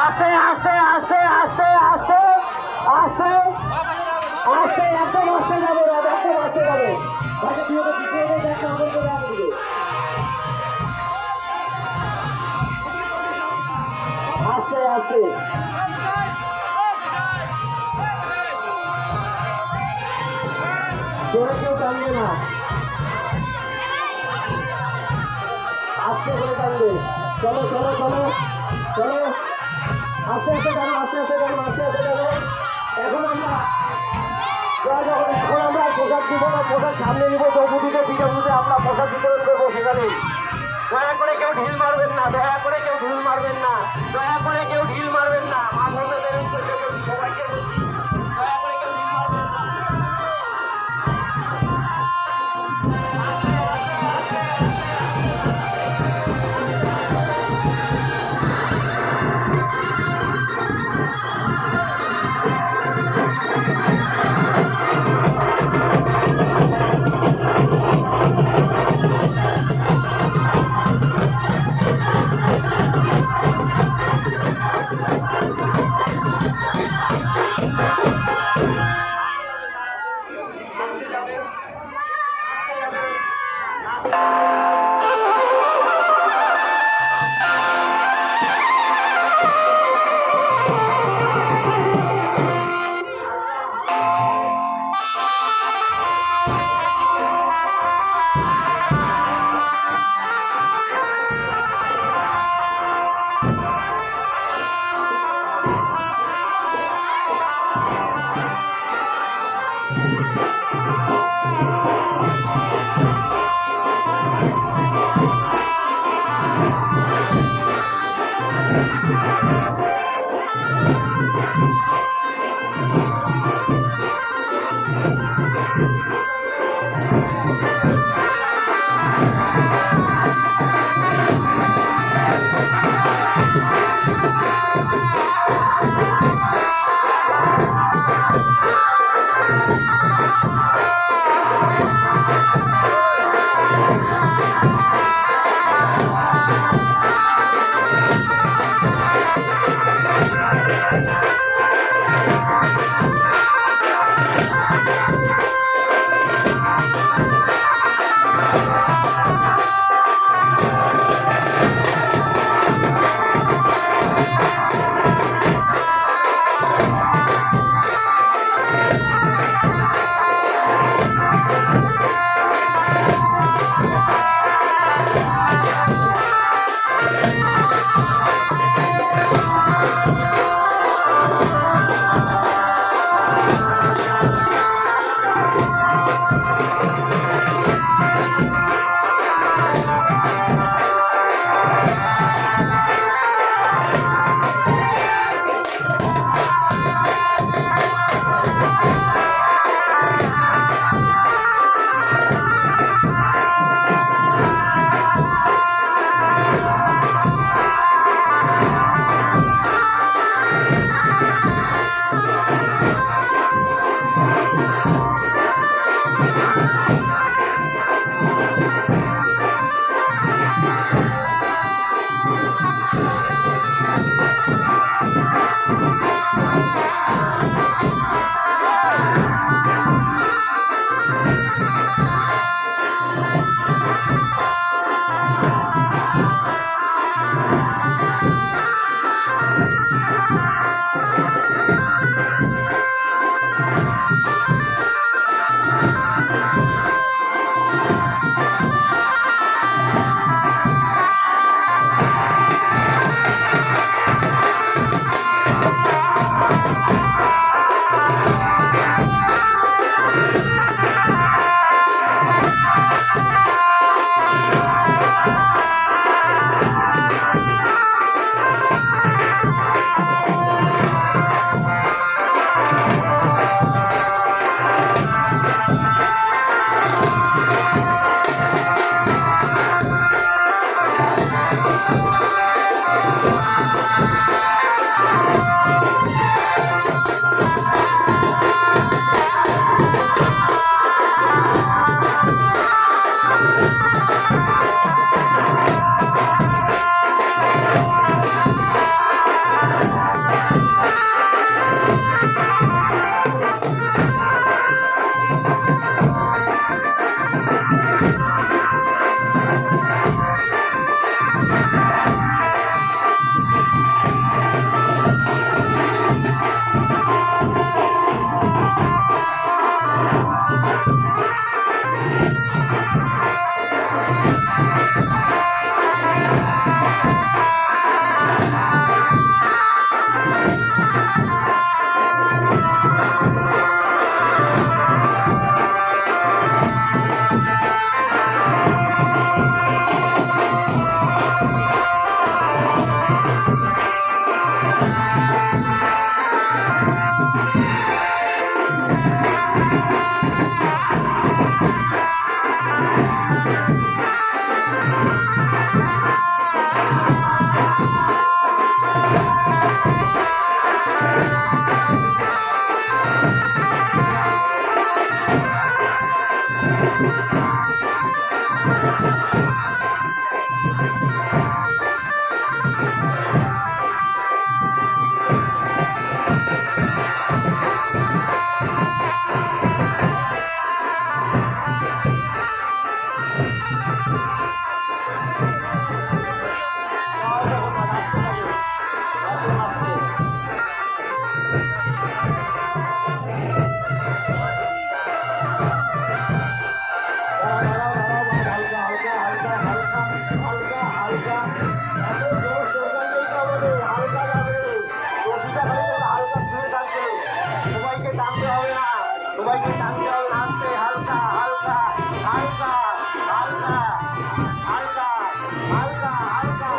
আস্তে আস্তে আস্তে আস্তে আস্তে আস্তে আস্তে একদম আস্তে যাবে, একদম আস্তে যাবে। আস্তে আস্তে জোরে কেউ টানবে না, আস্তে করে টানবে। চলো চলো চলো চলো, আস্তে আস্তে জানো, আস্তে আস্তে জানো, আস্তে আস্তে জানো। এখন আমরা পোশাক দিব না, পোশাক সামনে নিব, চৌপুটিতে পিঠে পুঁতে আমরা পোশাক বিতরণ করবো সেখানে। দয়া করে কেউ ঢিল মারবেন না, দয়া করে কেউ ঢিল মারবেন না, দয়া করে কেউ ঢিল মারবেন না। সবাইকে দয়া করে কেউ ঢিল মারবেন না। সবাইকে টানতে হবে আস্তে হালকা হালকা হালকা হালকা হালকা হালকা হালকা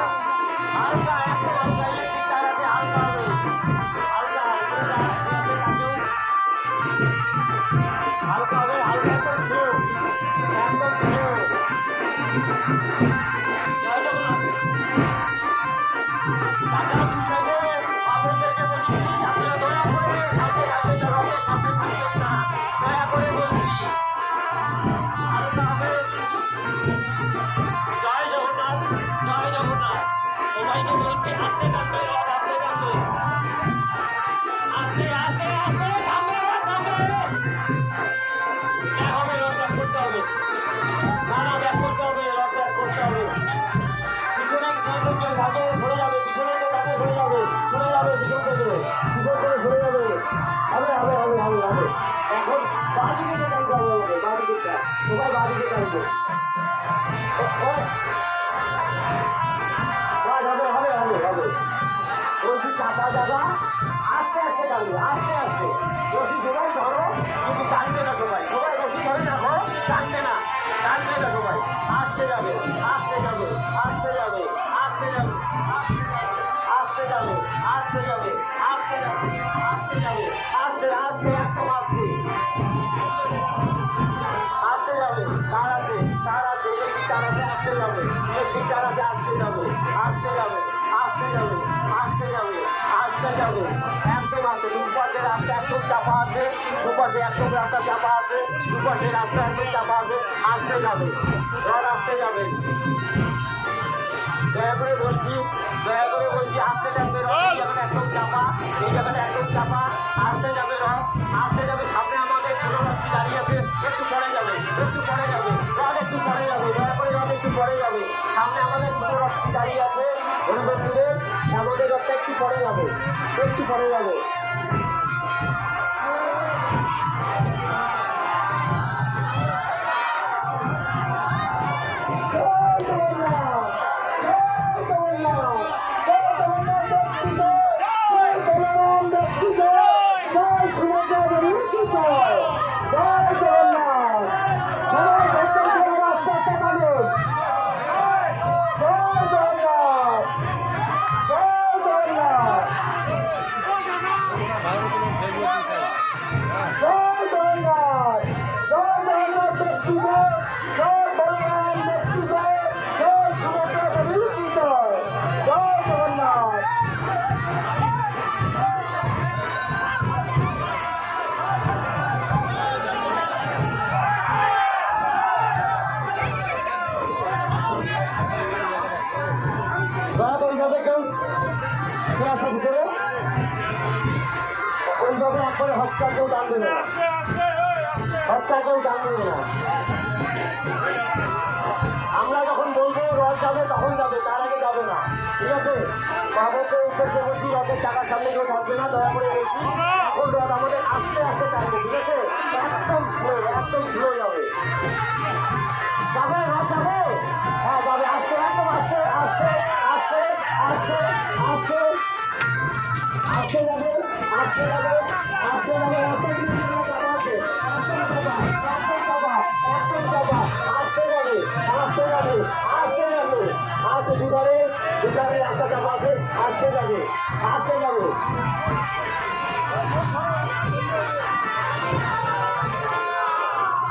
হালকা একদম হালকা ইলেকট্রিক তার আছে হালকা হবে হালকা হালকা হবে হালকা একদম স্লো একদম স্লো। জয় জগন্নাথ। টাটা হিসাবে আপনাদেরকে বলছি আপনারা দয়া করে সাথে সাথে রথের সাথে থাকবেন না, দয়া করে বলছি হালকা হবে। জয় জগন্নাথ জয় জগন্নাথ। সবাইকে বলছি আস্তে থাকবে রথ আস্তে থাকবে আস্তে আস্তে আস্তে থামবে থামবে। ব্যাক হবে রথ ব্যাক করতে হবে, না না ব্যাক করতে হবে রথ ব্যাক করতে হবে। পিছনে কেউ ভাগে সরে যাবে, পিছনে কেউ ভাগে সরে যাবে সরে যাবে পিছন থেকে সরে যাবে। হবে হবে হবে হবে হবে। এখন বাদিকে টানতে হবে আমাদের বাদিকেটা, সবাই বাদিকে টানবে। হবে হবে হবে হবে। বলছি চাপা জায়গা আস্তে আস্তে টানবে আস্তে আস্তে। রশি সবাই ধরো কিন্তু টানবে না, সবাই সবাই রশি ধরে রাখো, টানবে না টানবে না সবাই। আস্তে যাবে আস্তে যাবে আস্তে যাবে আস্তে যাবে আস্তে যাবে আস্তে যাবে আস্তে যাবে আস্তে যাবে আস্তে আস্তে একদম আস্তে আস্তে যাবে। তার আছে তার আছে ইলেকট্রিক তার আছে আস্তে যাবে ইলেকট্রিক তার আছে আস্তে যাবে আস্তে যাবে আস্তে যাবে আস্তে যাবে আস্তে যাবে একদম আস্তে। দুপাশে রাস্তা একদম চাপা আছে, দুপাশে একদম রাস্তা চাপা আছে, দুপাশে রাস্তা একদম চাপা আছে, আস্তে যাবে রথ আস্তে যাবে। দয়া করে বলছি আস্তে যাবে রথ, এই জায়গাটা একদম চাপা, এই জায়গাটা একদম চাপা, আস্তে যাবে রথ আস্তে যাবে। সামনে আমাদের ছোটো রথটি দাঁড়িয়ে আছে, একটু পরে যাবে একটু পরে যাবে রথ একটু পরে যাবে, দয়া করে রথ একটু পরে যাবে। সামনে আমাদের ছোটো রথটি দাঁড়িয়ে আছে হরিবল তুলে, আমাদের রথটা একটু পরে যাবে একটু পরে যাবে। করে হত্যা কেউ দান দেবে না, হত্যা কেউ দান দেবে না। আমরা যখন বলবো রথ যাবে তখন যাবে, তার আগে যাবে না, ঠিক আছে? বাবুকে উদ্দেশ্যে বলছি রথের টাকার সামনে কেউ থাকবে না, দয়া করে বলছি। এখন রথ আমাদের আস্তে আস্তে টানবে, ঠিক আছে? একদম স্লো, একদম স্লো যাবে। যাবে রথ যাবে, হ্যাঁ যাবে, আস্তে একদম আস্তে আস্তে আস্তে আস্তে আস্তে আস্তে যাবে, আস্তে যাবে, আস্তে যাবে, আস্তে দুধারে দুধারে রাস্তা চাপা আছে, আসতে যাবে, আসতে যাবে।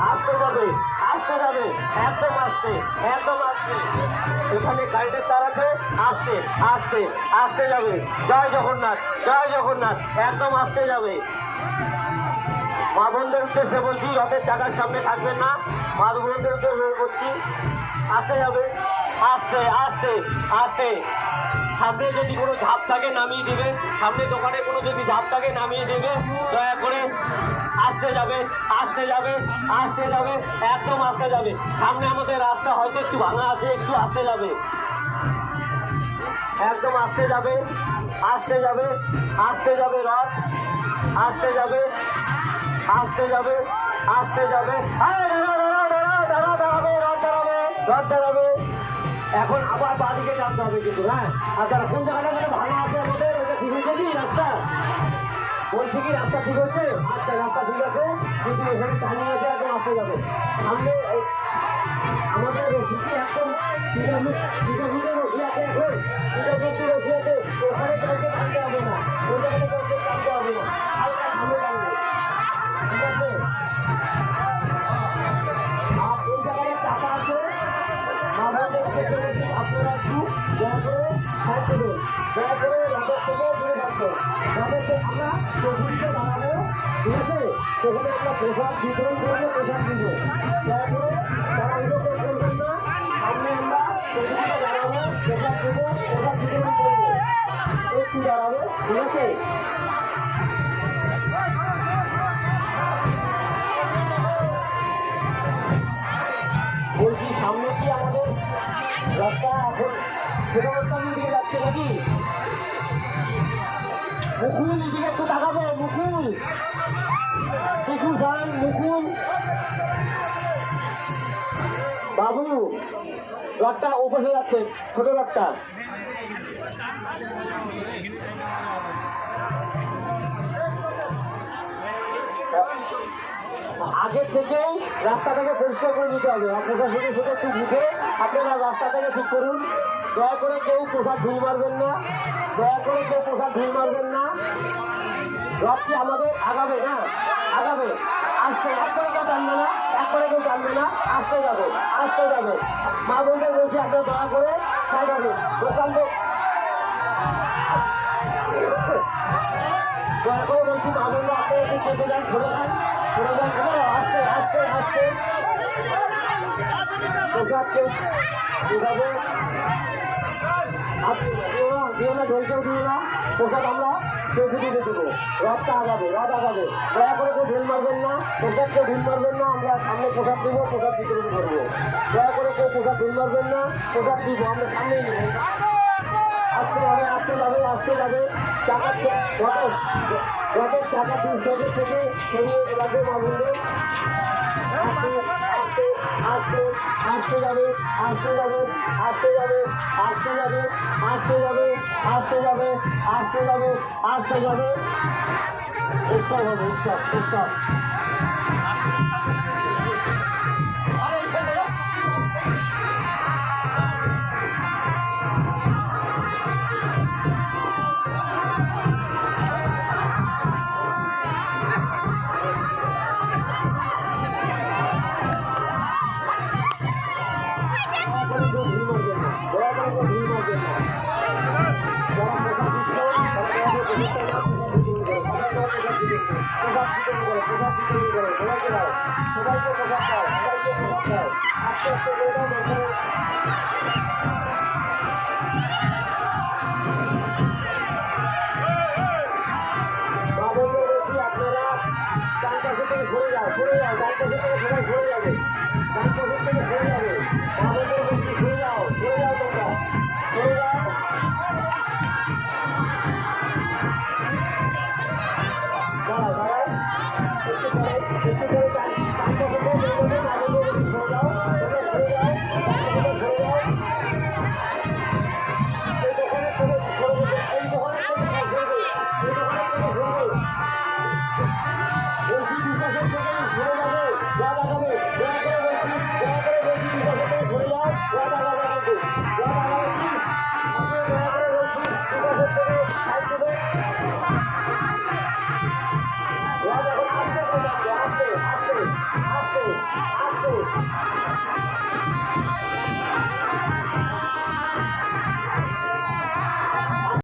আসতে যাবে, আসতে যাবে, একদম আসতে, একদম আসতে। এখানে কারেন্টের তার আছে, আসতে আসতে আসতে যাবে। জয় জগন্নাথ, জয় জগন্নাথ, একদম আসতে যাবে। মা বোনদের উদ্দেশ্যে বলছি রথের চাকার সামনে থাকবেন না, মা বোনদের উদ্দেশ্যে বলছি আসতে যাবে, আসতে আসতে আসতে। সামনে যদি কোনো ঝাপ থাকে নামিয়ে দেবে, সামনে দোকানে কোনো যদি ঝাপ থাকে নামিয়ে দেবে, দয়া করে আসতে যাবে, আসতে যাবে, আসতে যাবে, একদম আসতে যাবে। সামনে আমাদের রাস্তা হয়তো একটু ভাঙা আছে, একটু আসতে যাবে, একদম আসতে যাবে, আসতে যাবে, আসতে যাবে রথ, আসতে যাবে, আসতে যাবে, আসতে যাবে। দাঁড়াবে, রথ দাঁড়াবে, রথ দাঁড়াবে। এখন আবার বাদিকে টানতে হবে কিন্তু, হ্যাঁ? আর তারা কোন জায়গাটা যেন ভালো আছে আমাদের, ওটা ঠিক হয়েছে কি রাস্তা? বলছি কি রাস্তা ঠিক হচ্ছে? আচ্ছা রাস্তা ঠিক আছে, কিন্তু এখানে টানিয়ে আছে, একদম আসতে যাবে। সামনে আমাদের রসিদি একদম রসি আছে, এখন রসি আছে, ওখানে কাউকে টানতে হবে না, ওই জায়গাটা কাউকে টানতে হবে না, হালকা সামনে টানবে, ঠিক আছে? আর ওই জায়গায় টাকা আছে, আমাদের আপনারা একটু দয়া করে সাহায্য করুন, দয়া করে রথের থেকে দূরে থাকবেন। রথের থেকে আমরা প্রভুকে দাঁড়াবো, ঠিক আছে? সেখানে আমরা প্রসাদ বিতরণ করবো, প্রসাদ দিব, দয়া করে তারা এগুলো করবেন না। সামনে আমরা প্রভুকে দাঁড়াবো, প্রসাদ দেবো, প্রসাদ বিতরণ করবো, একটু দাঁড়াবো, ঠিক আছে? বলছি সামনে কি আমাদের রাস্তা এখন ছোট রাস্তার দিকে যাচ্ছে নাকি? মুকুল এদিকে একটু তাকাবে, মুকুল শিশু যান, মুকুল বাবু, রাস্তা উপসে যাচ্ছে, ছোট রাস্তা। আগে থেকেই রাস্তাটাকে পরিষ্কার করে নিতে হবে, প্রশাসনের সাথে একটু বুঝে আপনারা রাস্তাটাকে ঠিক করুন। দয়া করে কেউ প্রসাদ ঢিল মারবেন না, দয়া করে কেউ প্রসাদ ঢিল মারবেন না। রথটি আমাদের আগাবে না, আগাবে, আসতে এক করে কেউ জানবে না, এক করে কেউ জানবে না, আসতে যাবে, আসতে যাবে। মা বোনদের বলছি আপনার দয়া করে সাইড হবে, দোকান দয়া করে বলছি মা বোনরা আপনি একটু কেটে যান, সরে যান, সরে যান, আসতে আসতে আসতে। প্রসাদ কেউ এভাবে দিও না, ঢেলকেও দিও না, প্রসাদ আমরা চৌকি দিয়ে দেবো, রথটা আগাবে, রথ আগাবে। দয়া করে কেউ ঢিল মারবেন না, প্রসাদ কেউ ঢিল মারবেন না, আমরা সামনে প্রসাদ দিব, প্রসাদ বিতরণ করবো। দয়া করে কেউ প্রসাদ ঢিল মারবেন না, প্রসাদ দিব, আমরা সামনেই নেব। আসতে যাবে, আসতে যাবে, আসতে যাবে। টাকা রথের টাকা 200 থেকে সরিয়ে রাখবে মামুনদের। আসতে আসতে আসতে আসতে যাবে, আসতে যাবে, আসতে যাবে, আসতে যাবে, আসতে যাবে, আসতে যাবে, আসতে যাবে, আসতে যাবে। উৎসব হবে, উৎসব, উৎসব। আপনারা থেকে সরে যাও, সরে যাও, ডান পাশের থেকে সবাই সরে যাবে, ডান পাশের থেকে সরে যাবে, মা বোনদের বলছি সরে যাও, সরে যাও তোমরা, সরে যাও। দাঁড়াও, দাঁড়াও, একটু পরে ডান পাশের থেকে সরে যাবে, মা বোনদের বলছি সরে যাও, তোমরা সরে যাও, ডান পাশের থেকে সরে যাও। এই দোকানের থেকে সরে যাবে, এই দোকানের থেকে সরে যাবে, এই দোকানের থেকে সরে যাবে। বলছি বিকাশের থেকে সরে যাবে, যা দেখাবে, দয়া করে বলছি, দয়া করে বলছি বিকাশের থেকে সরে যাও, যা দেখাবে কিন্তু, যা দেখাবে কি? আপনি দয়া করে বলছি বিকাশের থেকে সাইড দেবে, যা দেখো আস্তে করে যাচ্ছে, আস্তে, আস্তে, আস্তে, আস্তে।